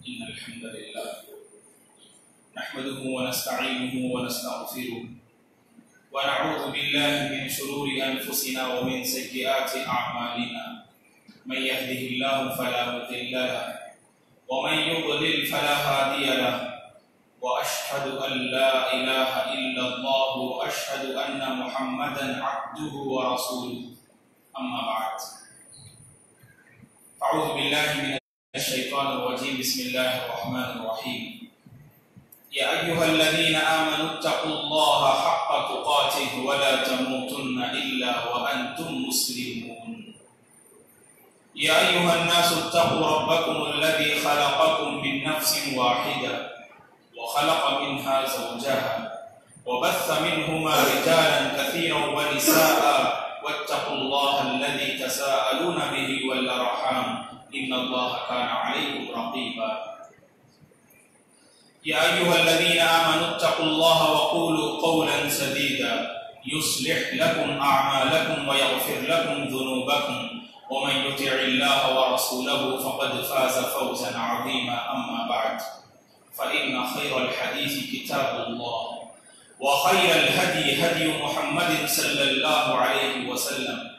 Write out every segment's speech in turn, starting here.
إن الحمد لله نحمده ونستعينه ونستغفره ونعوذ بالله من شرور أنفسنا ومن سيئات أعمالنا من يهده الله فلا مضل له ومن يضلل فلا هادي له وأشهد أن لا إله إلا الله وأشهد أن محمدا عبده ورسوله أما بعد أعوذ بالله من الشيطان الرجيم بسم الله الرحمن الرحيم يا أيها الذين آمنوا اتقوا الله حق تقاته ولا تموتن إلا وأنتم مسلمون يا أيها الناس اتقوا ربكم الذي خلقكم من نفس واحدة وخلق منها زوجها وبث منهما رجالا كثيرا ونساء واتقوا الله الذي تساءلون به والأرحام إن الله كان عليكم رقيبا يا أيها الذين آمنوا اتقوا الله وقولوا قولا سديدا يصلح لكم أعمالكم ويغفر لكم ذنوبكم ومن يطع الله ورسوله فقد فاز فوزا عظيما أما بعد فإن خير الحديث كتاب الله وخير الهدي هدي محمد صلى الله عليه وسلم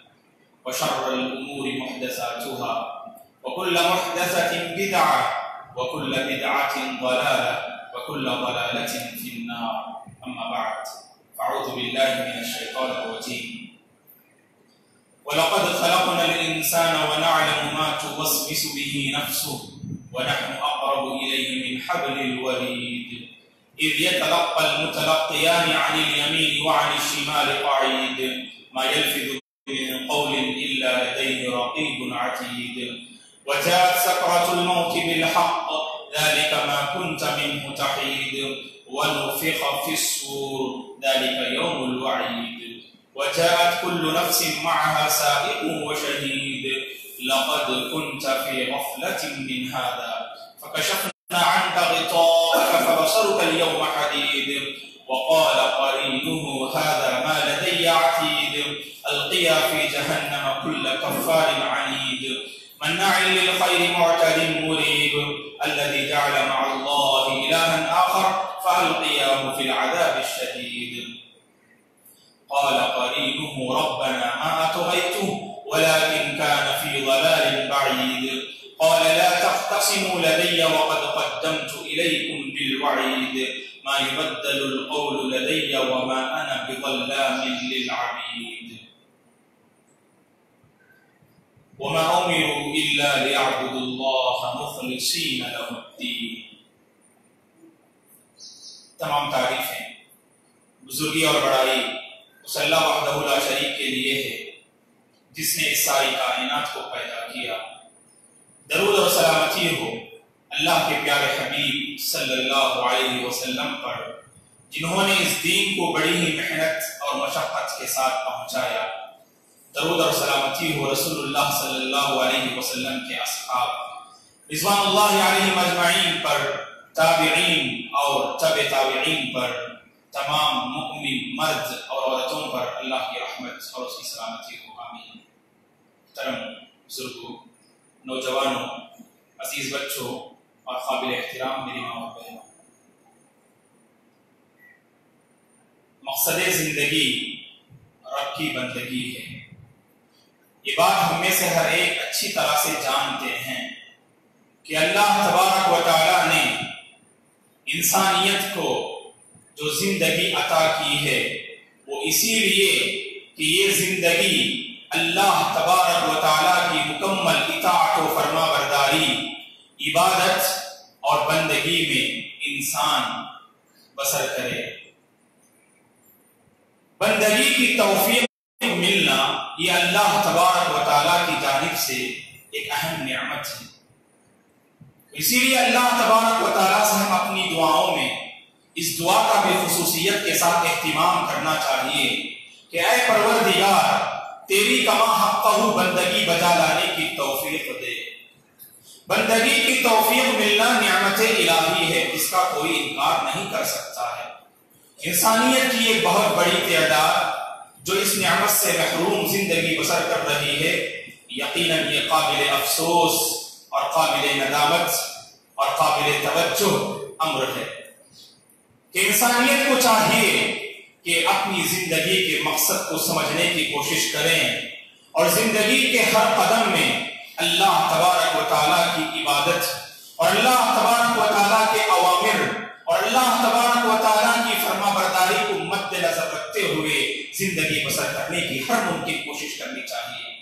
وشر الأمور محدثاتها وكل محدثة بدعة وكل بدعة ضلالة وكل ضلالة في النار أما بعد أعوذ بالله من الشيطان الرجيم ولقد خلقنا الإنسان ونعلم ما توسوس به نفسه ونحن أقرب إليه من حبل الوريد إذ يتلقى المتلقيان عن اليمين وعن الشمال قعيد ما يلفظ من قول إلا لديه رقيب عتيد وجاءت سكرة الموت بالحق ذلك ما كنت منه تحيد ونفخ في الصور ذلك يوم الوعيد وجاءت كل نفس معها سائق وشهيد لقد كنت في غفلة من هذا فكشفنا عنك غطاءك فبصرك اليوم حديد وقال قرينه هذا ما لدي عتيد ألقيا في جهنم كل كفار عنيد مناع للخير معتد مريب الذي جعل مع الله إلها آخر فألقياه في العذاب الشديد قال قرينه ربنا ما أطغيته ولكن كان في ضلال بعيد قال لا تختصموا لدي وقد قدمت إليكم بالوعيد ما يبدل القول لدي وما أنا بظلام للعبيد وما أمروا إلا ليعبدوا الله مخلصين له الدين. تمام تعریفیں بزرگی اور بڑائی اس اللہ وحدہ لا شریک کے لیے ہے جس نے اس ساری کائنات کو پیدا کیا. درود اور سلامتی ہو اللہ کے پیارے حبیب صلی اللہ علیہ وسلم پر جنہوں نے اس دین کو بڑی ہی محنت اور مشقت کے ساتھ پہنچایا. درود اور سلامتی ہو رسول اللہ صلی اللہ علیہ وسلم کے اصحاب رضوان اللہ علیہم اجمعین پر، تابعین اور تبع تابعین پر، تمام مؤمن مرد اور عورتوں پر اللہ کی رحمت اور اس کی سلامتی ہو آمین. محترم بزرگوں، نوجوانوں، عزیز بچوں اور قابل احترام میری ماں اور بہنوں، مقصد زندگی رب کی بندگی ہے. یہ بات ہم میں سے ہر ایک اچھی طرح سے جانتے ہیں کہ اللہ تبارک و تعالی نے انسانیت کو جو زندگی عطا کی ہے وہ اسی لیے کہ یہ زندگی اللہ تبارک و تعالی کی مکمل اطاعت و فرما برداری، عبادت اور بندگی میں انسان بسر کرے. بندگی کی توفیق ملنا یہ اللہ تبارک و تعالیٰ کی جانب سے ایک اہم نعمت ہے. اسی لیے اللہ تبارک و تعالیٰ سے ہم اپنی دعاؤں میں اس دعا کا بھی خصوصیت کے ساتھ اہتمام کرنا چاہیے کہ اے پروردگار تیری کما حقہ بندگی بجا لانے کی توفیق دے. بندگی کی توفیق ملنا نعمت الہی ہے، اس کا کوئی انکار نہیں کر سکتا ہے. انسانیت کی ایک بہت بڑی تعداد جو اس نعمت سے محروم زندگی بسر کر رہی ہے، یقیناً یہ قابل افسوس اور قابل ندامت اور قابل توجہ امر ہے کہ انسانیت کو چاہیے کہ اپنی زندگی کے مقصد کو سمجھنے کی کوشش کریں اور زندگی کے ہر قدم میں اللہ تبارک و تعالیٰ کی عبادت اور اللہ تبارک و تعالیٰ کے اوامر اور اللہ تبارک و تعالیٰ کی فرما برداری کو مد نظر رکھتے ہوئے زندگی بسر کرنے کی ہر ممکن کوشش کرنی چاہیے۔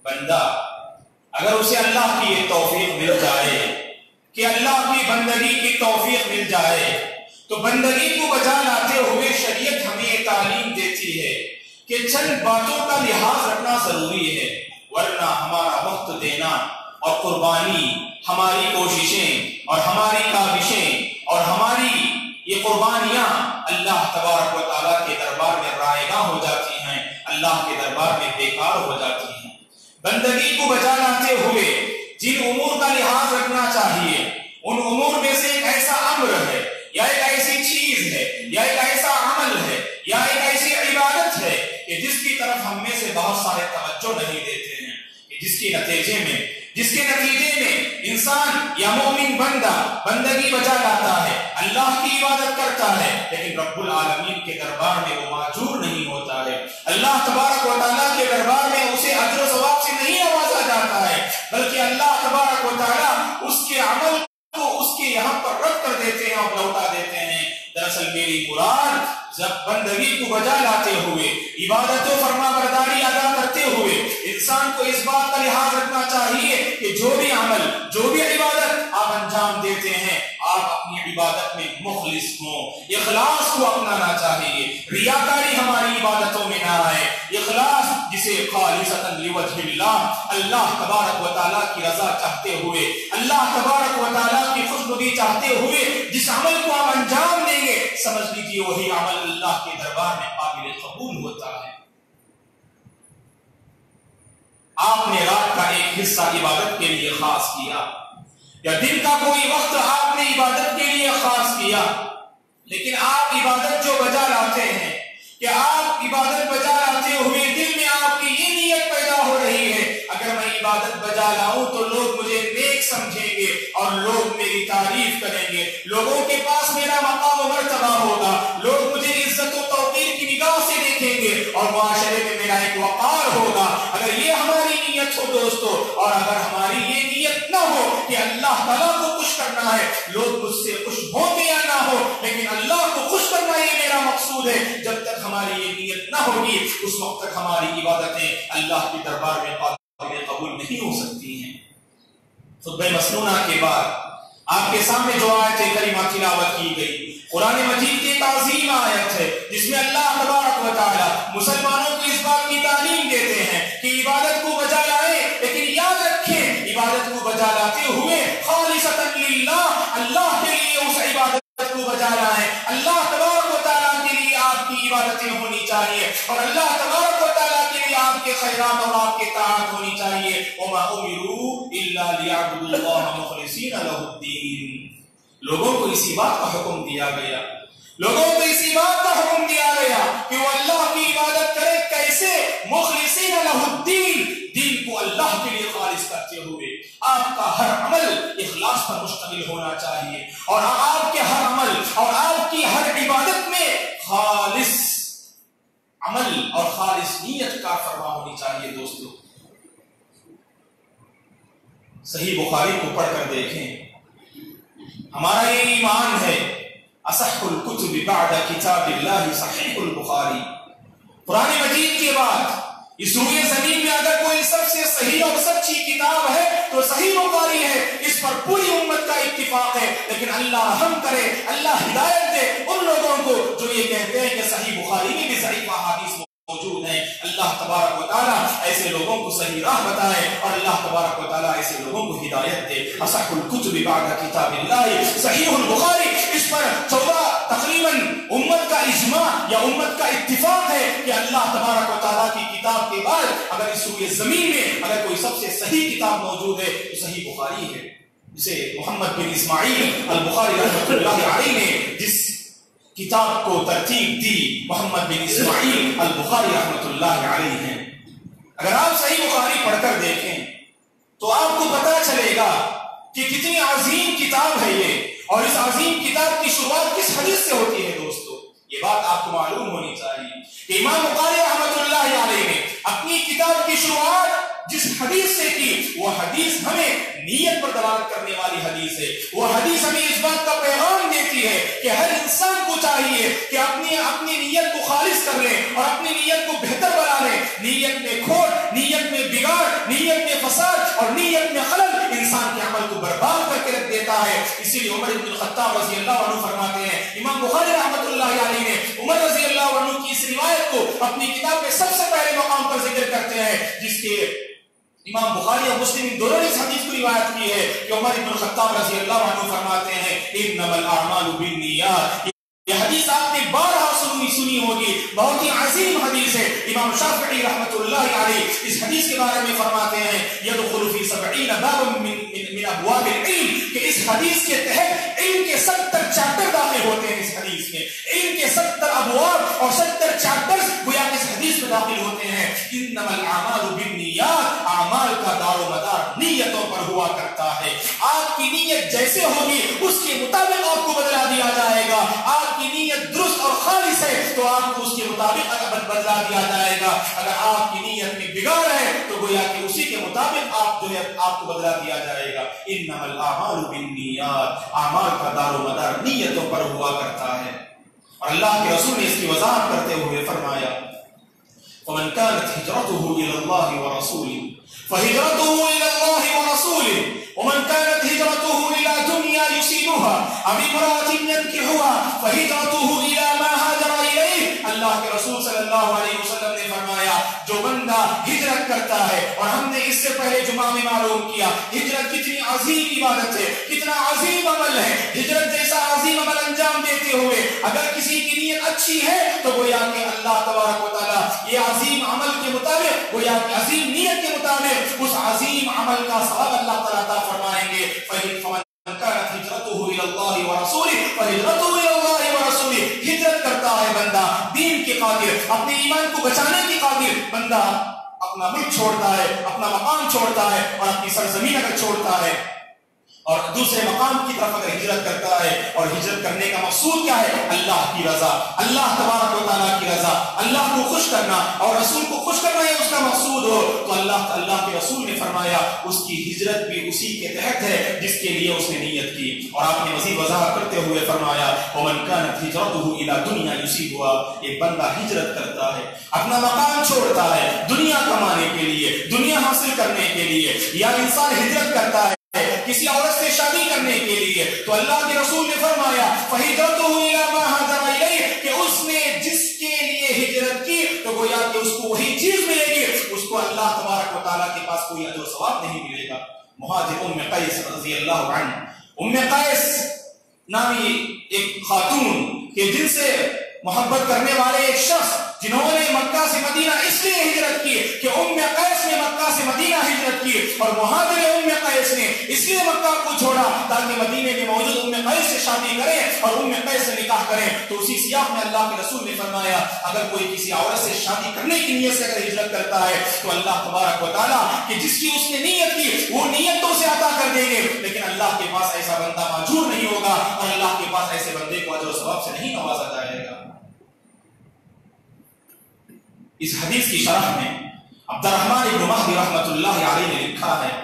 بندہ اگر اسے اللہ کی یہ توفیق مل جائے کہ اللہ کی بندگی کی توفیق مل جائے تو بندگی کو بجا لاتے ہوئے شریعت ہمیں یہ تعلیم دیتی ہے کہ چند باتوں کا لحاظ رکھنا ضروری ہے، ورنہ ہمارا وقت دینا اور قربانی، ہماری کوششیں اور ہماری کاوشیں اور ہماری یہ قربانیاں اللہ تبارک و تعالیٰ کے دربار میں رائگاں ہو جاتی ہیں، اللہ کے دربار میں بیکار ہو جاتی ہیں۔ بندگی کو بچا لاتے ہوئے جن امور کا لحاظ رکھنا چاہیے ان امور میں سے ایک ایسا امر ہے یا ایک ایسی چیز ہے یا ایک ایسا عمل ہے یا ایک ایسی عبادت ہے کہ جس کی طرف ہم میں سے بہت سارے توجہ نہیں دیتے ہیں، کہ جس کے نتیجے میں انسان یا مومن بندہ بندگی بچا لاتا ہے، اللہ کی عبادت کرتا ہے، لیکن رب العالمین کے دربار میں وہ معجور نہیں ہوتا ہے، اللہ تبارک و تعالیٰ کے دربار میں اسے اجر و ثواب سے نہیں نوازا جاتا ہے، بلکہ اللہ تبارک و تعالیٰ اس کے عمل کو اس کے یہاں پر رد کر دیتے ہیں اور لوٹا دیتے ہیں۔ دراصل میری مراد جب بندگی کو بجا لاتے ہوئے عبادت و فرما برداری ادا کرتے ہوئے انسان کو اس بات کا لحاظ رکھنا چاہیے کہ جو بھی عمل جو بھی عبادت آپ انجام دیتے ہیں آپ اپنی عبادت میں مخلص ہوں، اخلاص کو اپنانا چاہیے، ریاکاری ہماری عبادتوں میں نہ آئے، اخلاص جسے خالصۃ لوجہ اللہ، اللہ تبارک و تعالیٰ کی رضا چاہتے ہوئے، اللہ تبارک و تعالیٰ کی خوشنودی چاہتے ہوئے جس عمل کو آپ انجام دیں گے سمجھ لیجیے وہی عمل اللہ کے دربار میں قابل قبول ہوتا ہے۔ آپ نے رات کا ایک حصہ عبادت کے لیے خاص کیا یا دن کا کوئی وقت آپ نے عبادت کے لیے خاص کیا، لیکن آپ عبادت جو بجا لاتے ہیں کہ آپ عبادت بجا لاتے ہوئے دل میں آپ کی یہ نیت پیدا ہو رہی ہے اگر میں عبادت بجا لاؤں تو لوگ مجھے نیک سمجھیں گے اور لوگ میری تعریف کریں گے، لوگوں کے پاس میرا مقام و مرتبہ ہوگا، لوگ مجھے عزت و توقیر کی نگاہ سے دیکھیں گے اور معاشرے میں میرا ایک وقار ہوگا۔ اگر یہ ہماری نیت ہو دوستو اور اگر ہماری یہ نیت نہ ہو کہ اللہ تعالیٰ کو خوش کرنا ہے، لوگ مجھ سے خوش ہوں گے یا نہ ہو لیکن اللہ کو خوش کرنا یہ میرا مقصود ہے، جب تک ہماری یہ نیت نہ ہوگی اس وقت تک ہماری عبادتیں اللہ کے دربار میں قبول نہیں ہو سکتی ہیں۔ خطبہ مسنونہ کے بعد آپ کے سامنے جو آیت کریمہ تلاوت کی گئی قرآن مجید کی ایک عظیم آیت ہے جس میں اللہ تبارک و تعالی مسلمانوں کو اس بات کی تعلیم دیتے ہیں کہ عبادت کو بجا لائیں، لیکن یاد رکھیں عبادت کو بجا لاتے ہوئے خالصۃ للہ، اللہ کے لیے اس عبادت کو بجا لائیں، اللہ تبارک و تعالی کے لیے آپ کی عبادتیں ہونی چاہیے اور اللہ تبارک و تعالی کے لیے آپ کے خیرات اور آپ کے طاعت ہونی چاہیے۔ وما امروا الا ليعبدوا الله مخلصين له الدين، لوگوں کو اسی بات کا حکم دیا گیا، لوگوں کو اسی بات کا حکم دیا گیا کہ وہ اللہ کی عبادت کرے، کیسے؟ مخلصین لہ الدین، دین کو اللہ کے لیے خالص کرتے ہوئے آپ کا ہر عمل اخلاص پر مشتمل ہونا چاہیے اور آپ کے ہر عمل اور آپ کی ہر عبادت میں خالص عمل اور خالص نیت کا فرما ہونی چاہیے۔ دوستو صحیح بخاری کو پڑھ کر دیکھیں، ہمارا یہ ایمان ہے اصح الکتب بعد کتاب اللہ صحیح البخاری، قرآن مجید کے بعد اس روئے زمین میں اگر کوئی سب سے صحیح اور سچی کتاب ہے تو صحیح بخاری ہے، اس پر پوری امت کا اتفاق ہے، لیکن اللہ رحم کرے، اللہ ہدایت دے ان لوگوں کو جو یہ کہتے ہیں کہ صحیح بخاری میں بھی ضعیف احادیث موجود ہیں، اللہ تبارک و تعالیٰ ایسے لوگوں کو صحیح راہ بتائے اور اللہ تبارک و تعالیٰ ایسے لوگوں کو ہدایت دے۔ اصح الکتب بعد کتاب اللہ صحیح البخاری، اس پر تقریباً امت کا اجماع یا امت کا اتفاق ہے کہ اللہ تبارک و تعالیٰ کی کتاب کے بعد اگر اس روئے زمین میں اگر کوئی سب سے صحیح کتاب موجود ہے تو صحیح بخاری ہے، جسے محمد بن اسماعیل البخاری رحمۃ اللہ علیہ نے جس کتاب کو ترتیب دی محمد بن اسماعیل البخاری رحمۃ اللہ علیہ ہیں۔ اگر آپ صحیح بخاری پڑھ کر دیکھیں تو آپ کو پتہ چلے گا کہ کتنی عظیم کتاب ہے یہ، اور اس عظیم کتاب کی شروعات کس حدیث سے ہوتی ہے دوستو؟ یہ بات آپ کو معلوم ہونی چاہیے کہ امام بخاری رحمۃ اللہ علیہ نے اپنی کتاب کی شروعات جس حدیث سے کی، وہ حدیث ہمیں نیت پر دلالت کرنے والی حدیث ہے۔ وہ حدیث ہمیں اس بات کا پیغام دیتی ہے کہ ہر انسان کو چاہیے کہ اپنی نیت کو خالص کر لیں اور اپنی نیت کو بہتر بنا لیں۔ نیت میں کھوٹ، نیت میں بگاڑ، نیت میں فساد اور نیت میں خلل انسان کے عمل کو برباد کر کے رکھ دیتا ہے۔ اسی لیے عمر بن الخطاب رضی اللہ عنہ فرماتے ہیں، امام بخاری رحمۃ اللہ علیہ نے عمر رضی اللہ عنہ کی اس روایت کو اپنی کتاب میں سب سے پہلے مقام پر ذکر کرتے ہیں، جس کے امام بخاری اور مسلم دونوں نے اس حدیث کو روایت کی ہے کہ عمر بن الخطاب رضی اللہ عنہ فرماتے ہیں انما الاعمال بالنیات۔ یہ حدیث آپ نے بارہا سنی ہوگی، بہت ہی عظیم حدیث ہے۔ امام شافعی رحمۃ اللہ علیہ اس حدیث کے بارے میں فرماتے ہیں يدخل في 70 بابا من ابواب العلم، کہ اس حدیث کے تحت علم کے 70 چیپٹر داخل ہوتے ہیں۔ اس حدیث میں علم کے 70 ابواب اور 70 چیپٹرز گویا کہ اس حدیث میں داخل ہوتے ہیں۔ انما الاعمال بالنیات، اعمال کا دار و مدار نیتوں پر ہوا کرتا ہے۔ آپ کی نیت جیسے ہوگی اس کے مطابق آپ کو بدلا دیا جائے گا۔ آپ کی نیت درست اور خالص ہے تو آپ کو اس کے مطابق بدلا دیا جائے گا۔ اگر آپ کی نیت میں بگاڑ ہے تو گویا کہ اسی کے مطابق آپ کو بدلا دیا جائے گا۔ انما الاعمال بالنیات، اعمال کا دار و مدار نیتوں پر ہوا کرتا ہے۔ اور اللہ کے رسول نے اس کی وضاحت کرتے ہوئے فرمایا ومن كانت هجرته الى الله ورسوله فهجرته الى الله ورسوله ومن كانت هجرته الى دنيا يصيبها او امرأة ينكحها فهجرته الى ما هاجر اليه۔ اللہ کے رسول صلی اللہ علیہ وسلم نے فرمایا جو بندہ ہجرت کرتا ہے، اور ہم نے اس سے پہلے جمعہ میں معلوم کیا ہجرت کتنی عظیم عبادت ہے، کتنا عظیم عمل ہے۔ ہجرت جیسا عظیم عمل انجام دیتے ہوئے اگر کسی کی نیت اچھی ہے تو گویا کہ اللہ تبارک و تعالیٰ یہ عظیم عمل کے مطابق، گویا کہ عظیم نیت کے مطابق اس عظیم عمل کا ثواب اللہ تعالیٰ عطا فرمائیں گے۔ فمن كانت هجرته الى الله ورسوله فهجرته الى الله ورسوله، ہجرت کرتا ہے بندہ دین کی خاطر، اپنے ایمان کو بچانے کی خاطر، بندہ اپنا ملک چھوڑتا ہے، اپنا مقام چھوڑتا ہے اور اپنی سرزمین اگر چھوڑتا ہے اور دوسرے مقام کی طرف اگر ہجرت کرتا ہے، اور ہجرت کرنے کا مقصود کیا ہے؟ اللہ کی رضا، اللہ تبارک و تعالیٰ کی رضا، اللہ کو خوش کرنا اور رسول کو خوش کرنا یہ اس کا مقصود ہو تو اللہ کے رسول نے فرمایا اس کی ہجرت بھی اسی کے تحت ہے جس کے لیے اس نے نیت کی۔ اور آپ نے مزید وضاحت کرتے ہوئے فرمایا ومن كانت هجرته الى دنيا يصيبها، ایک بندہ ہجرت کرتا ہے، اپنا مقام چھوڑتا ہے دنیا کمانے کے لیے، دنیا حاصل کرنے کے لیے، یا انسان ہجرت کرتا ہے کسی عورت سے شادی کرنے کے لیے، تو اللہ کے رسول نے فرمایا فَهِجْرَتُهُ إِلَى مَا هَاجَرَ إِلَيْهِ، کہ اس نے جس کے لیے ہجرت کی تو گویا کہ اس کو وہی چیز ملے گی، اس کو اللہ تبارک و تعالیٰ کے پاس کوئی اجر و ثواب نہیں ملے گا۔ مہاجر ام قیس رضی اللہ عنہ، ام قیس نامی ایک خاتون کہ جن سے محبت کرنے والے ایک شخص جنہوں نے مکہ سے مدینہ اس لیے ہجرت کی کہ ام قیس نے مکہ سے مدینہ ہجرت کی، اور مہاجر ام قیس نے اس لیے مکہ کو چھوڑا تاکہ مدینے میں موجود ام قیس سے شادی کریں اور ام قیس سے نکاح کریں۔ تو اسی سیاق میں اللہ کے رسول نے فرمایا اگر کوئی کسی عورت سے شادی کرنے کی نیت سے اگر ہجرت کرتا ہے تو اللہ تبارک و تعالیٰ کہ جس کی اس نے نیت کی وہ نیتوں سے عطا کر دیں گے، لیکن اللہ کے پاس ایسا بندہ موجود نہیں ہوگا اور اللہ کے پاس ایسے بندے کو اجر و ثواب سے نہیں نوازا جائے گا۔ اس حدیث کی شرح میں عبد الرحمن بن مہدی رحمۃ اللہ علیہ نے لکھا ہے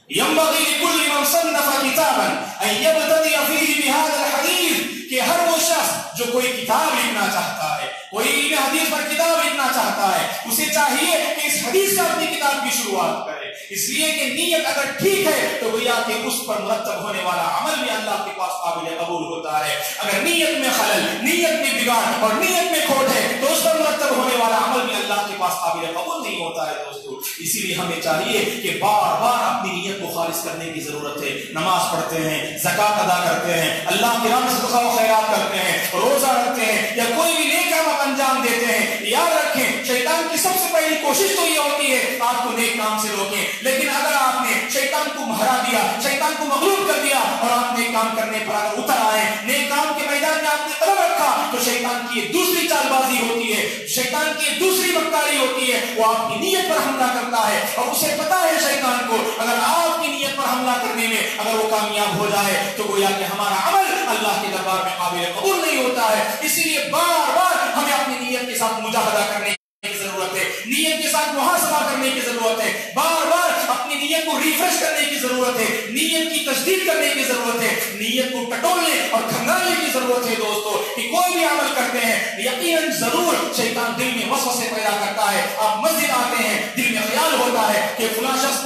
ينبغي لكل من صنف كتابا ان يبتدئ فيه بهذا الحديث، کہ ہر وہ شخص جو کوئی کتاب لکھنا چاہتا ہے، کوئی علم حدیث پر کتاب لکھنا چاہتا ہے، اسے چاہیے کہ اس حدیث سے اپنی کتاب کی شروعات کرے، اس لیے کہ نیت اگر ٹھیک ہے تو گویا کہ اس پر مرتب ہونے والا عمل بھی اللہ کے پاس قابل قبول ہوتا ہے۔ اگر نیت میں خلل، نیت میں بگاڑ اور نیت میں کھوٹ ہے تو اس پر مرتب ہونے والا عمل بھی اللہ کے پاس قابل قبول نہیں ہوتا ہے دوستو۔ اسی لیے ہمیں چاہیے کہ بار بار اپنی نیت کو خالص کرنے کی ضرورت ہے۔ نماز پڑھتے ہیں، زکوٰۃ ادا کرتے ہیں، اللہ کی راہ میں صدقہ و خیرات کرتے ہیں، روزہ رکھتے ہیں یا کوئی بھی نیک کام انجام دیتے ہیں، یاد رکھیں شیطان کی سب سے پہلی کوشش تو یہ ہوتی ہے آپ کو نیک کام سے روکیں، لیکن اگر آپ نے شیطان کو ہرا دیا، شیطان کو مغلوب کر دیا اور آپ نیک کام کرنے پر اگر اتر آئے، نیک کام کے میدان میں آپ نے قدم رکھا تو شیطان کی یہ دوسری چال بازی ہوتی ہے, شیطان کی یہ دوسری مکاری ہوتی ہے, وہ آپ کی نیت پر حملہ کرتا ہے اور اسے پتا ہے شیطان کو اگر آپ کی نیت پر حملہ کرنے میں اگر وہ کامیاب ہو جائے تو گویا کہ ہمارا عمل اللہ کے دربار میں قابل قبول نہیں ہوتا ہے. اسی لیے بار بار ہمیں اپنی نیت کے ساتھ مجاہدہ کرنے کی ضرورت ہے, نیت کے ساتھ محاسبہ کرنے کی ضرورت ہے, بار بار اپنی نیت کو ریفریش کرنے کی ضرورت ہے, نیت کی تجدید کرنے کی ضرورت ہے, نیت کو ٹٹولنے اور کھنگالنے کی ضرورت ہے دوستو کہ کوئی بھی عمل کرتے ہیں یقیناً ضرور شیطان دل میں وسوسے پیدا کرتا ہے. آپ مسجد آتے ہیں, دل میں خیال ہوتا ہے کہ فلاں شخص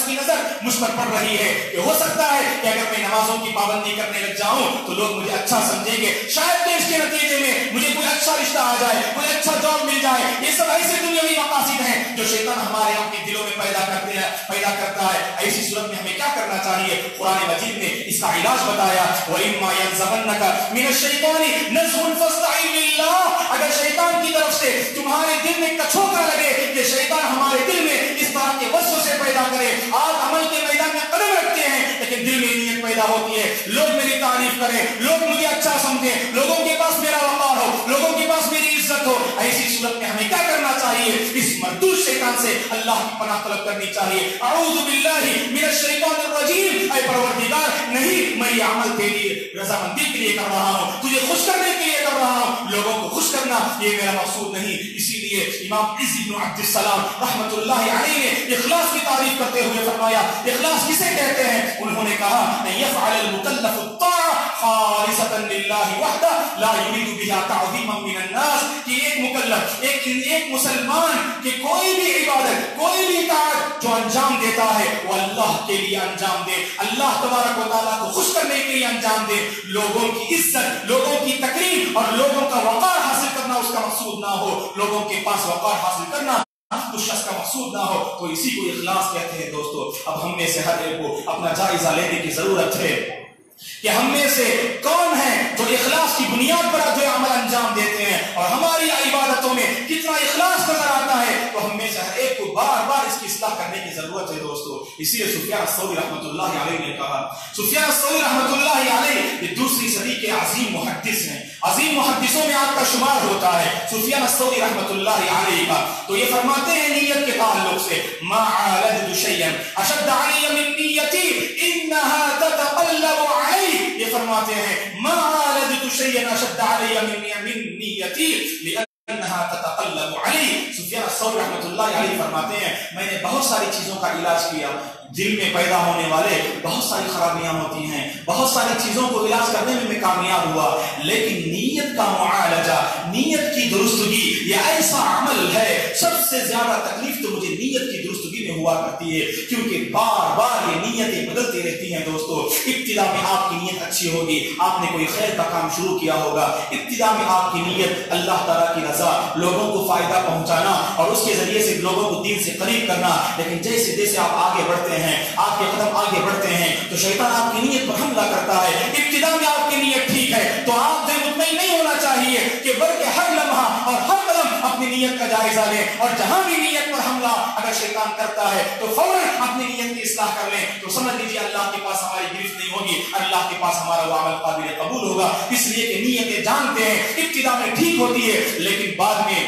کی نظر مجھ پر پڑ رہی ہے, کہ ہو سکتا ہے کہ اگر میں نمازوں کی پابندی کرنے لگ جاؤں تو لوگ مجھے اچھا سمجھیں گے, شاید کہ اس کے نتیجے میں مجھے کوئی اچھا رشتہ آ جائے, کوئی اچھا جاب مل جائے. یہ سب ایسے دنیاوی مقاصد ہیں جو شیطان ہمارے اپنے دلوں میں پیدا کرتا ہے. ایسی صورت میں ہمیں کیا کرنا چاہیے؟ قرآن مجید نے اس کا علاج بتایا, وَإِمَّا يَنزَغَنَّكَ مِنَ الشَّيْطَانِ نَزْغٌ فَاسْتَعِذْ بِاللَّهِ. اگر شیطان کی طرف سے تمہارے دل میں کچھوکا لگے کہ شیطان ہمارے دل میں اس طرح کے وسوسے پیدا کرے, آپ عمل کے میدان میں قدم رکھتے ہیں لیکن دل میں نیت پیدا ہوتی ہے لوگ میری تعریف کریں, لوگ مجھے اچھا سمجھیں, لوگوں کے پاس میرا وقار ہو, لوگوں کے پاس میری عزت ہو. ایسی صورت میں ہمیں کیا کرنا چاہیے؟ اس مردود شیطان سے اللہ کی پناہ طلب کرنی چاہیے. اعوذ باللہ من الشیطان الرجیم. اے پروردگار, نہیں, میں یہ عمل تیری رضامندی کے لیے کر رہا ہوں, تجھے خوش کرنے کے لیے کر رہا ہوں, لوگوں کو خوش کرنا یہ میرا مقصود نہیں. اسی لیے امام عز بن عبد السلام رحمۃ اللہ علیہ نے اخلاص کی تعریف کرتے ہوئے فرمایا, اخلاص کسے کہتے ہیں؟ انہوں نے کہا یفعل المکلف الطاعة خالصة للہ وحدہ لا یرید بها تعظیما من الناس. کہ ایک مکلف, ایک مسلمان کہ کوئی بھی عبادت, کوئی بھی طاعت جو انجام دیتا ہے وہ اللہ کے لیے انجام دے, اللہ تبارک و تعالیٰ کو خوش کرنے کے لیے انجام دے. لوگوں کی عزت, لوگوں کی تکریم اور لوگوں کا وقار حاصل کرنا اس کا مقصود نہ ہو, لوگوں کے پاس وقار حاصل کرنا اس شخص کا مقصود نہ ہو, تو اسی کو اخلاص کہتے ہیں دوستو. اب ہم میں سے ہر ایک کو اپنا جائزہ لینے کی ضرورت ہے کہ ہم میں سے کون ہیں جو اخلاص کی بنیاد پر جو عمل انجام دیتے ہیں اور ہماری عبادتوں میں کتنا اخلاص نظر آتا ہے. تو ہم میں سے ہر ایک کو بار بار اس کی اصلاح کرنے کی ضرورت ہے دوستو. اسی لیے سفیان الثوری رحمۃ اللہ علیہ نے کہا, سفیان الثوری رحمۃ اللہ علیہ یہ دوسری صدی کے عظیم محدث ہیں, عظیم محدثوں میں آپ کا شمار ہوتا ہے سفیان الثوری رحمۃ اللہ علیہ کا. تو یہ فرماتے ہیں نیت کے تعلق سے, ما عالجت شیئا اشد علی من نیتی انها تتقلب علی. یہ فرماتے ہیں ما عالجت شیئا اشد علی من نیتی لانها تتقلب علی. سفیان الثوری رحمۃ اللہ علیہ فرماتے ہیں میں نے بہت ساری چیزوں کا علاج کیا, دل میں پیدا ہونے والے بہت ساری خرابیاں ہوتی ہیں, بہت ساری چیزوں کو علاج کرنے میں کامیاب ہوا, لیکن نیت کا معالجہ, نیت کی درستگی یہ ایسا عمل ہے, سب سے زیادہ تکلیف تو مجھے نیت کی درستگی میں ہوا کرتی ہے, کیونکہ بار بار یہ نیتیں بدلتی رہتی ہیں دوستو. ابتدا میں آپ کی نیت اچھی ہوگی, آپ نے کوئی خیر کا کام شروع کیا ہوگا, ابتدا میں آپ کی نیت اللہ تعالیٰ کی رضا, لوگوں کو فائدہ پہنچانا اور اس کے ذریعے سے لوگوں کو دین سے قریب کرنا. لیکن جیسے جیسے آپ آگے بڑھتے ہیں, آپ کے قدم آگے بڑھتے ہیں, تو شیطان آپ کی نیت پر حملہ کرتا ہے. ابتدا میں آپ کی نیت ٹھیک ہے تو آپ دل مطمئن نہیں ہونا چاہیے کہ بلکہ ہر لمحہ اور ہر قدم اپنی نیت کا جائزہ لیں, اور جہاں بھی نیت پر حملہ اگر شیطان کرتا ہے تو فوراً اپنی نیت کی اصلاح کر لیں. تو سمجھ لیجیے اللہ کے پاس ہماری گرفت نہیں ہوگی, اللہ کے پاس ہمارا وہ عمل قابل قبول ہوگا. اس لیے کہ نیتیں جانتے ہیں ابتدا میں ٹھیک ہوتی ہے, لیکن بعد میں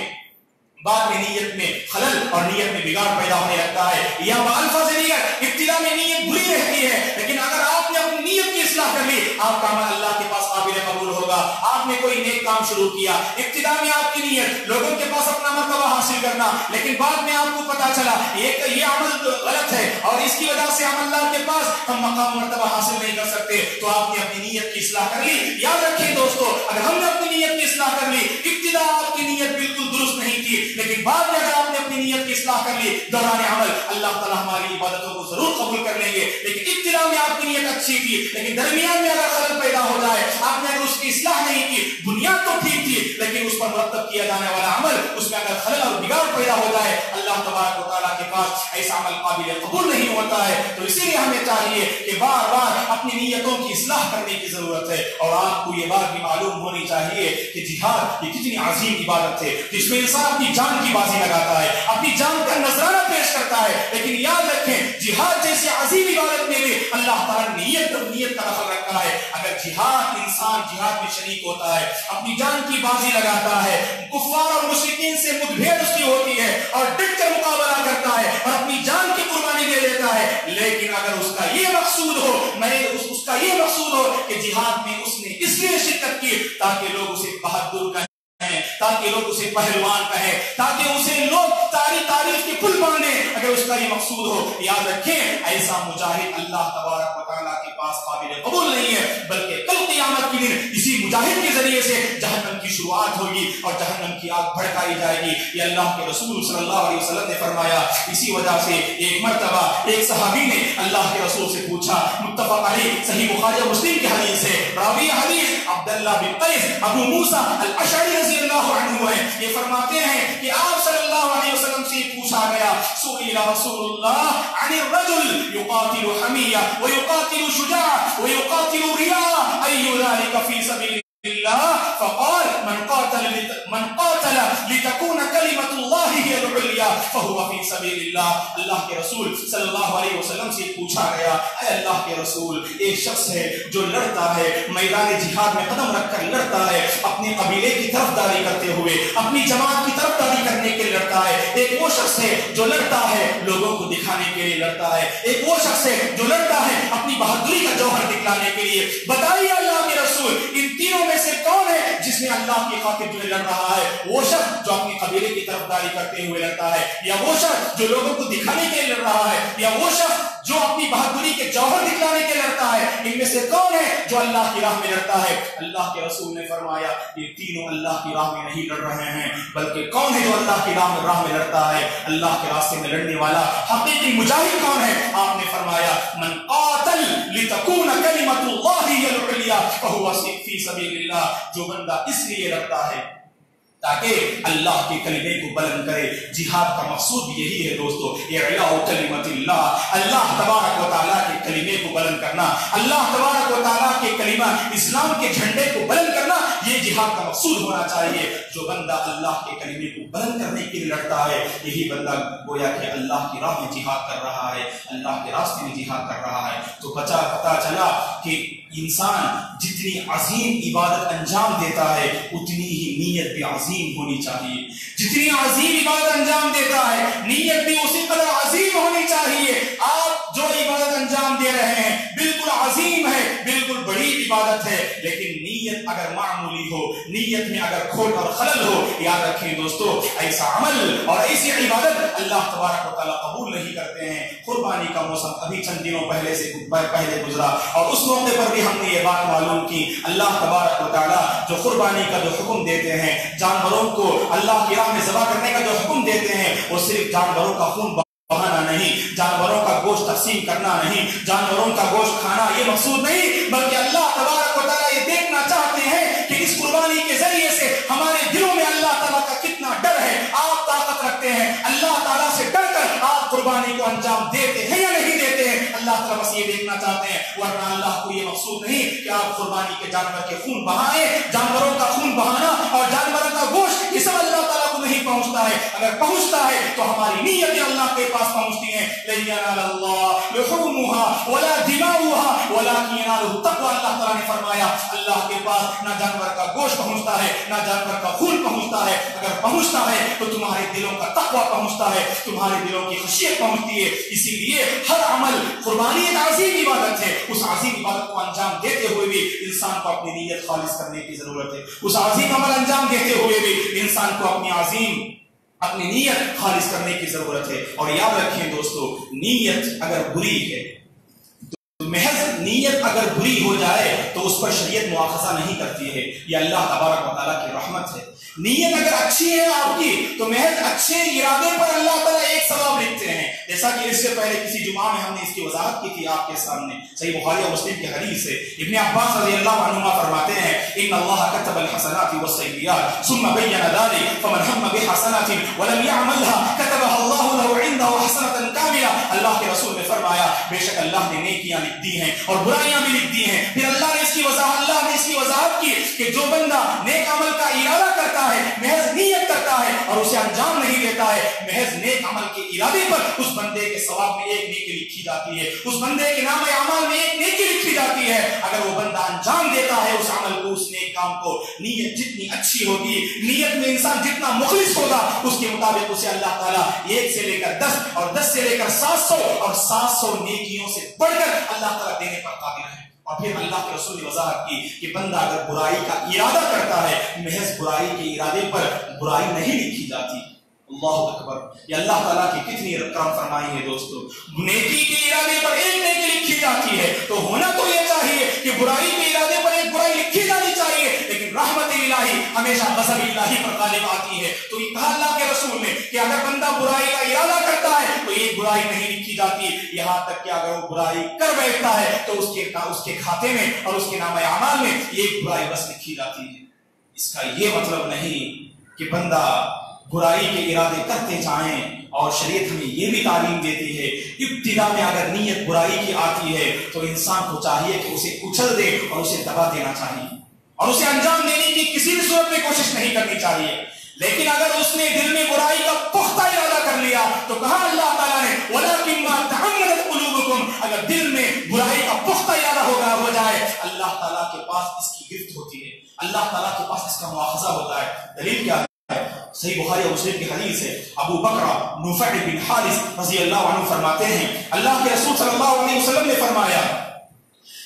نیت میں خلل اور نیت میں بگاڑ پیدا ہونے لگتا ہے. یا الفاظ نیت, ابتدا میں نیت بری رہتی ہے, لیکن اگر آپ نے اپنی نیت کی اصلاح کر لی, آپ کا عمل اللہ کے پاس قابل قبول ہوگا. آپ نے کوئی نیک کام شروع کیا, ابتدا میں آپ کی نیت لوگوں کے پاس اپنا مرتبہ حاصل کرنا, لیکن بعد میں آپ کو پتا چلا یہ عمل غلط ہے اور اس کی وجہ سے ہم اللہ کے پاس ہم مقام مرتبہ حاصل نہیں کر سکتے, تو آپ نے اپنی نیت کی اصلاح کر لی. یاد رکھیں دوستو, اگر ہم نے اپنی نیت کی اصلاح کر لی, ابتدا آپ کی نیت بالکل درست نہیں تھی, لیکن بعد میں اگر آپ نے اپنی نیت کی اصلاح کر لی, دوران عمل اللہ تعالیٰ ہماری عبادتوں کو ضرور قبول کر لیں گے. لیکن ابتدا میں آپ کی نیت اچھی تھی, لیکن درمیان میں اگر خلل پیدا ہو جائے, آپ نے اگر اس کی اصلاح نہیں کی, بنیاد تو ٹھیک تھی لیکن اس پر مرتب کیا جانے والا عمل, اس میں اگر خلل اور بگاڑ پیدا ہو جائے, اللہ تبارک و تعالیٰ کے پاس ایسا عمل قابل قبول نہیں ہوتا ہے. تو اسی لیے ہمیں چاہیے کہ بار بار اپنی نیتوں کی اصلاح کرنے کی ضرورت ہے. اور آپ کو یہ بات بھی معلوم ہونی چاہیے کہ جہاد یہ کتنی عظیم عبادت ہے, جس میں انسان اپنی جان کی بازی لگاتا ہے, اپنی جان کا نذرانہ پیش کرتا ہے. لیکن یاد رکھیں, جہاد جیسی عظیم عبادت میں بھی اللہ تعالیٰ نیت کا دخل رکھا ہے. اگر جہاد انسان جہاد میں شریک ہوتا ہے، اپنی جان کی بازی لگاتا ہے، کفار اور مشرکین سے مدبھیڑ اس کی ہوتی ہے اور ڈٹ کر مقابلہ کرتا ہے اور اپنی جان کی قربانی دے دیتا ہے، لیکن اگر اس کا یہ مقصود ہو اس کا یہ مقصود ہو کہ جہاد میں اس نے اس لیے شرکت کی تاکہ لوگ اسے بہادر کہیں، تاکہ لوگ اسے پہلوان کہیں، تاکہ اسے لوگ تعریف کے پل باندھیں، اگر اس کا یہ مقصود ہو، یاد رکھیں ایسا مجاہد اللہ تبارک و تعالیٰ کے پاس قابل قبول نہیں ہے، بلکہ کل قیامت کے دن اسی مجاہد کے ذریعے سے جہنم کی شروعات ہوگی اور جہنم کی آگ بھڑکائی جائے گی۔ یہ اللہ کے رسول صلی اللہ علیہ وسلم نے فرمایا۔ اسی وجہ سے ایک مرتبہ ایک صحابی نے اللہ کے رسول سے پوچھا، متفق علیہ صحیح بخاری مسلم کی حدیث ہے، راوی حدیث عبداللہ بن قیس ابو موسیٰ الاشعری رضی اللہ عنہ ہے، یہ فرماتے ہیں کہ آپ صلی اللہ علیہ وسلم سے پوچھا گیا، سئل رسول اللہ عن الرجل يقاتل حمیہ ويقاتل شجاع ويقاتل ریاء ای ذلك فی سبیل اللہ فقال من قاتل لتكون كلمة الله هي العليا فهو في سبيل اللہ۔ اللہ کے رسول صلی اللہ علیہ وسلم سے پوچھا گیا، اے اللہ کے رسول، ایک شخص ہے جو لڑتا ہے، میدان جہاد میں قدم رکھ کر لڑتا ہے، اپنے قبیلے کی طرفداری کرتے ہوئے، اپنی جماعت کی طرفداری کرنے کے لیے لڑتا ہے۔ ایک وہ شخص ہے جو لڑتا ہے لوگوں کو دکھانے کے لیے لڑتا ہے، ایک وہ شخص ہے جو لڑتا ہے اپنی بہادری کا جوہر دکھلانے کے لیے۔ بتائیے اللہ کے رسول، ان تینوں میں سے کون ہے جس نے اللہ کی خاطر جو لڑ رہا ہے؟ وہ شخص جو اپنی قبیلے کی طرفداری کرتے ہوئے لڑتا ہے، یا وہ شخص جو لوگوں کو دکھانے کے لیے لڑ رہا ہے، یا وہ شخص جو اپنی بہادری کے جوہر دکھلانے کے لیے لڑتا ہے؟ ان میں سے کون ہے جو اللہ کی راہ میں لڑتا ہے؟ اللہ کے رسول نے فرمایا یہ تینوں اللہ کی راہ میں نہیں لڑ رہے ہیں، بلکہ کون ہے جو اللہ کی راہ میں لڑتا ہے؟ اللہ کے راستے میں لڑنے والا حقیقی مجاہد کون ہے؟ آپ نے فرمایا من قاتل لتكون كلمة الله هي العليا فهو في سبيل اللہ، جو بندہ اس لیے لڑتا ہے تاکہ اللہ کے کلمے کو بلند کرے۔ جہاد کا مقصود یہی ہے دوستو، اعلاء کلمت اللہ، اللہ تبارک و تعالیٰ کے کلمے کو بلند کرنا، اللہ تبارک و تعالیٰ کے کلمہ اسلام کے جھنڈے کو بلند کرنا، یہ جہاد کا مقصود ہونا چاہیے۔ جو بندہ اللہ کے کلمے کو بلند کرنے کے لیے لڑتا ہے، یہی بندہ گویا کہ اللہ کی راہ میں جہاد کر رہا ہے، اللہ کے راستے میں جہاد کر رہا ہے۔ تو پتہ چلا کہ انسان جتنی عظیم عبادت انجام دیتا ہے اتنی ہی نیت بھی عظیم ہونی چاہیے، جتنی عظیم عبادت انجام دیتا ہے نیت بھی اسی قدر عظیم ہونی چاہیے۔ آپ جو عبادت انجام دے رہے ہیں بالکل عظیم ہے، بالکل بڑی عبادت ہے، لیکن نیت اگر معمولی ہو، نیت میں اگر کھوٹ اور خلل ہو، یاد رکھیں دوستو ایسا عمل اور ایسی عبادت اللہ تبارک و تعالیٰ قبول نہیں کرتے ہیں۔ قربانی کا موسم ابھی چند دنوں پہلے گزرا اور اس موقع پر بھی ہم نے یہ بات معلوم کی، اللہ تبارک و تعالیٰ جو قربانی کا جو حکم دیتے ہیں، جانوروں کو اللہ کی راہ میں ذبح کرنے کا جو حکم دیتے ہیں، وہ صرف جانوروں کا خون بہانا نہیں، جانوروں کا گوشت تقسیم کرنا نہیں، جانوروں کا گوشت کھانا یہ مقصود نہیں، بلکہ اللہ تبارک و تعالیٰ یہ دیکھنا چاہتے ہیں کہ اس قربانی کے ذریعے سے ہمارے دلوں میں اللہ تعالیٰ کا کتنا ڈر ہے۔ آپ طاقت رکھتے ہیں، اللہ تعالیٰ سے ڈر کر آپ قربانی کو انجام دیتے ہیں یا نہیں دیتے ہیں؟ اللہ تعالیٰ بس یہ دیکھنا چاہتے ہیں، ورنہ اللہ کو یہ مقصود نہیں کہ آپ قربانی کے جانور کے خون بہائیں۔ جانوروں کا خون بہانا اور جانوروں کا گوشت یہ سب اللہ تعالیٰ کو نہیں پہنچتا ہے، اگر پہنچتا ہے تو ہماری نیتیں اللہ کے پاس پہنچتی ہیں۔ لن ينال الله لحومها ولا دماؤها ولكن يناله التقوى، اللہ تعالیٰ نے فرمایا اللہ کے پاس نہ جانور کا گوشت پہنچتا ہے نہ جانور کا خون پہنچتا ہے، اگر پہنچتا ہے تو تمہارے دلوں کا تقوی پہنچتا ہے، تمہارے دلوں کی خشیت پہنچتی ہے۔ اسی لیے ہر عمل قربانی ایک عظیم عبادت ہے، اس عظیم عبادت کو انجام دیتے ہوئے بھی انسان کو اپنی نیت خالص کرنے کی ضرورت ہے، اس عظیم عمل انجام دیتے ہوئے بھی انسان کو اپنی نیت خالص کرنے کی ضرورت ہے۔ اور یاد رکھیں دوستو، نیت اگر بری ہے تو محض نیت اگر بری ہو جائے تو اس پر شریعت مواخذہ نہیں کرتی ہے، یہ اللہ تبارک و تعالیٰ کی رحمت ہے۔ نیت اگر اچھی ہے آپ کی تو محض اچھے ارادے پر اللہ تعالیٰ ایک ثواب لکھتے ہیں، جیسا کہ اس سے پہلے کسی جمعہ میں ہم نے اس کی وضاحت کی تھی آپ کے سامنے، صحیح بخاری اور مسلم کی حدیث ہے۔ ابن عباس رضی اللہ عنہما فرماتے ہیں ان اللہ كتب الحسنات والسیئات ثم بین ذلك فمن هم بحسنات ولم يعملها كتبها الله له عنده حسنة كاملة، اللہ کے رسول نے فرمایا بے شک اللہ نے نیکیاں لکھ دی ہیں اور برائیاں بھی لکھ دی ہیں. پھر اللہ نے اس کی وضاحت کی کہ جو بندہ نیک عمل کا ارادہ کرتا ہے, محض نیت کرتا ہے اور اسے انجام نہیں دیتا ہے, محض نیک عمل کے ارادے پر اس بندے کے ثواب میں ایک نیکی لکھی جاتی ہے, اس بندے کے نام اعمال میں ایک نیکی لکھی جاتی ہے. اگر وہ بندہ انجام دیتا ہے اس عمل کو, اس نیک کام کو, نیت جتنی اچھی ہوگی, نیت میں انسان جتنا مخلص ہوگا, اس کے مطابق اسے اللہ تعالیٰ 1 سے لے کر 10 اور 10 سے لے کر 700 اور 700 نیکیوں سے بڑھ کر اللہ تعالیٰ دینے پر قادر ہے. اور پھر اللہ کے رسول نے وضاحت کی کہ بندہ اگر برائی کا ارادہ کرتا ہے, محض برائی کے ارادے پر برائی نہیں لکھی جاتی. اللہ اکبر, یہ اللہ تعالیٰ کی کتنی کرم فرمائی ہے دوستو. نیکی کے ارادے پر ایک نیکی لکھی جاتی ہے, تو ہونا تو یہ چاہیے کہ برائی کے ارادے پر ایک برائی لکھی جانی چاہیے, لیکن رحمت الہی ہمیشہ غضب الہی پر غالب آتی ہے. تو یہ کہا اللہ کے رسول نے کہ اگر بندہ برائی کا ارادہ کرتا ہے تو ایک برائی نہیں لکھی جاتی, یہاں تک کہ اگر وہ برائی کر بیٹھتا ہے تو اس کے کھاتے میں اور اس کے نام اعمال میں ایک برائی بس لکھی جاتی ہے. اس کا یہ مطلب نہیں کہ بندہ برائی کے ارادے کرتے جائیں, اور شریعت ہمیں یہ بھی تعلیم دیتی ہے ابتدا میں اگر نیت برائی کی آتی ہے تو انسان کو چاہیے کہ اسے کچل دے اور اسے دبا دینا چاہیے اور اسے انجام دینے کی کسی بھی صورت میں کوشش نہیں کرنی چاہیے. لیکن اگر اس نے دل میں برائی کا پختہ ارادہ کر لیا تو کہا اللہ تعالیٰ نے وَلَكِنْ مَا تَحَمَّلَتْ قُلُوبُكُمْ, اگر دل میں برائی کا پختہ ارادہ ہو جائے, اللہ تعالیٰ کے پاس اس کی گرفت ہوتی ہے, اللہ تعالیٰ کے پاس اس کا مواخذہ ہوتا ہے. دلیل کیا ہے؟ صحیح بخاری اور مسلم کی حدیث ہے. ابو بکر نفع بن حارث رضی اللہ عنہ فرماتے ہیں اللہ کے رسول صلی اللہ علیہ وسلم نے فرمایا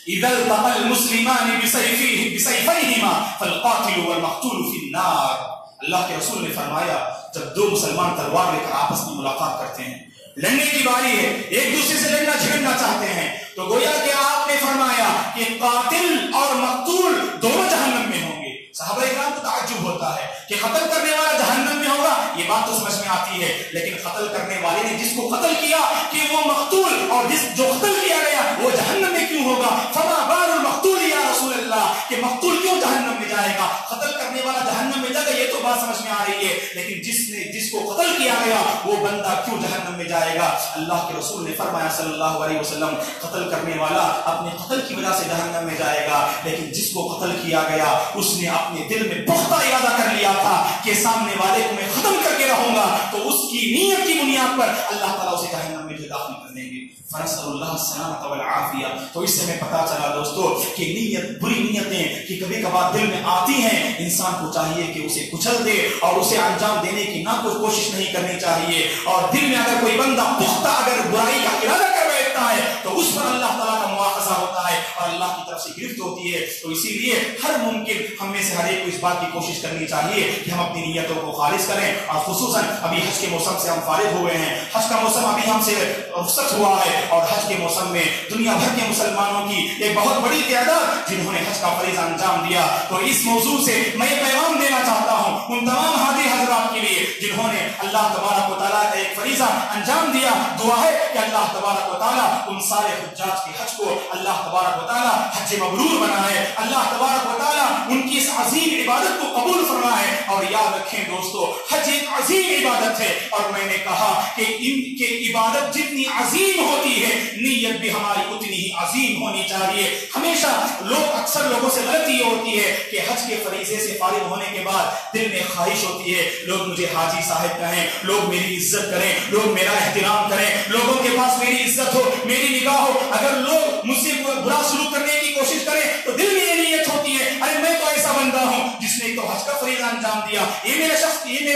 اذا التقى المسلمان بسيفيهما فالقاتل والمقتول في النار. اللہ کے رسول نے فرمایا جب دو مسلمان تلوار لے کر آپس میں ملاقات کرتے ہیں, لڑنے کی باری ہے, ایک دوسرے سے لڑنا جھگڑنا چاہتے ہیں, تو گویا کہ آپ نے فرمایا کہ قاتل اور مقتول دونوں جہنم میں ہوں گے. صحابہ اکرام کو تعجب ہوتا ہے کہ قتل کرنے والا جہنم میں ہوگا, یہ بات تو سمجھ میں آتی ہے, لیکن قتل کرنے والے نے جس کو قتل کیا کہ وہ مقتول, اور جو قتل کیا گیا وہ جہنم میں کیوں ہوگا؟ فما بال المقتول یا رسول اللہ, کہ مقتول کیوں جہنم میں جائے گا, قتل کرنے والا جہنم میں جائے گا, یہ تو بات سمجھ میں آ رہی ہے, لیکن جس کو قتل کیا گیا وہ بندہ کیوں جہنم میں جائے گا؟ اللہ کے رسول نے فرمایا صلی اللہ علیہ وسلم قتل کرنے والا اپنے قتل کی وجہ سے جہنم میں جائے گا, لیکن جس کو قتل کیا گیا اس نے اپنے دل میں پختہ ارادہ کر لیا تھا کہ سامنے والے کو میں ختم کر کے رہوں گا, تو اس کی نیت کی بنیاد پر اللہ تعالیٰ اسے جہنم میں داخل کر دیں گے. فنسأل اللہ السلامۃ والعافیہ. تو اس سے ہمیں پتا چلا دوستو کہ نیت, بری نیتیں کہ کبھی کبھار دل میں آتی ہیں, انسان کو چاہیے کہ اسے کچل دے اور اسے انجام دینے کی نہ کوئی کوشش نہیں کرنی چاہیے. اور دل میں اگر کوئی بندہ پختہ اگر برائی کا ارادہ کر بیٹھتا ہے تو اس پر اللہ تعالیٰ کا مواخذہ ہوتا ہے اور اللہ کی طرف سے گرفت ہوتی ہے. تو اسی لیے ہر ممکن ہم میں سے ہر ایک کو اس بات کی کوشش کرنی چاہیے کہ ہم اپنی نیتوں کو خالص کریں, اور خصوصاً ابھی حج کے موسم سے ہم فارغ ہوئے ہیں, حج کا موسم ابھی ہم سے رخصت ہوا ہے, اور حج کے موسم میں دنیا بھر کے مسلمانوں کی ایک بہت بڑی تعداد جنہوں نے حج کا فریضہ انجام دیا. تو اس موضوع سے میں یہ پیغام دینا چاہتا ہوں ان تمام حاجی حضرات کے لیے جنہوں نے اللہ تبارک و تعالیٰ کا ایک فریضہ انجام دیا. دعا ہے کہ اللہ تبارک و تعالیٰ ان سارے حجاج کے حج کو اللہ تبارک و تعالیٰ حج مبرور بنائے, اللہ تبارک و تعالیٰ ان کی اس عظیم عبادت کو قبول فرمائے. اور یاد رکھیں دوستو حج ایک عظیم عبادت ہے, اور میں نے کہا کہ ان کے عبادت جتنی عظیم ہوتی ہے نیت بھی ہماری اتنی ہی عظیم ہونی چاہیے. ہمیشہ اکثر لوگوں سے غلطی یہ ہوتی ہے کہ حج کے فریضے سے فارغ ہونے کے بعد دل میں خواہش ہوتی ہے لوگ مجھے حاجی صاحب کہیں, لوگ میری عزت کریں, لوگ میرا احترام کریں, لوگوں کے پاس میری عزت ہو, میری نگاہ ہو. اگر لوگ مجھ سے برا سلوک کرنے کی کوشش کریں تو دل میں یہ نیت ہوتی ہے ارے میں تو ایسا بندہ ہوں جس نے تو حج کا فریضہ انجام دیا, یہ میرے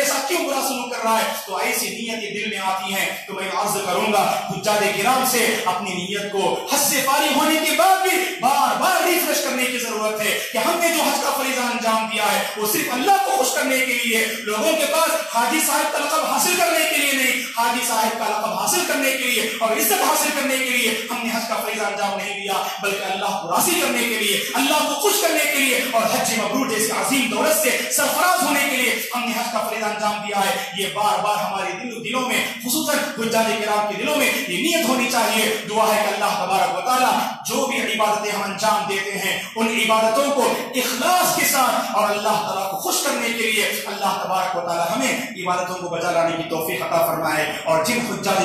ساتھ کیوں برا سلوک کر رہا ہے. تو ایسی نیتیں دل میں آتی ہیں. تو میں عرض کروں گا حجاج کرام سے اپنی نیت کو حج سے فارغ ہونے کے بعد بھی بار بار ریفریش کرنے کی ضرورت ہے کہ ہم نے جو حج کا فریضہ انجام دیا ہے وہ صرف اللہ کو خوش کرنے کے لیے, لوگوں کے پاس حاجی صاحب کا لقب حاصل کرنے کے لیے نہیں, حاجی صاحب کا لقب حاصل کرنے کے لیے اور عزت حاصل کرنے کے لیے ہم نے حج کا فریضہ انجام نہیں دیا, بلکہ اللہ کو راضی کرنے کے لیے, اللہ کو خوش کرنے کے لیے اور حج مبرور جیسی عظیم دولت سے سرفراز ہونے کے لیے ہم نے حج کا فریضہ انجام دیا ہے. یہ بار بار ہمارے دلوں میں خصوصاً حجاج کرام کے دلوں میں یہ نیت ہونی چاہیے. دعا ہے کہ اللہ تبارک و تعالیٰ جو بھی عبادتیں ہم انجام دیتے ہیں ان عبادتوں کو اخلاص کے ساتھ اور اللہ تعالیٰ کو خوش کرنے کے لیے اللہ تبارک و تعالیٰ ہمیں عبادتوں کو بجا لانے کی توفیق عطا فرمائے. اور جن حجاج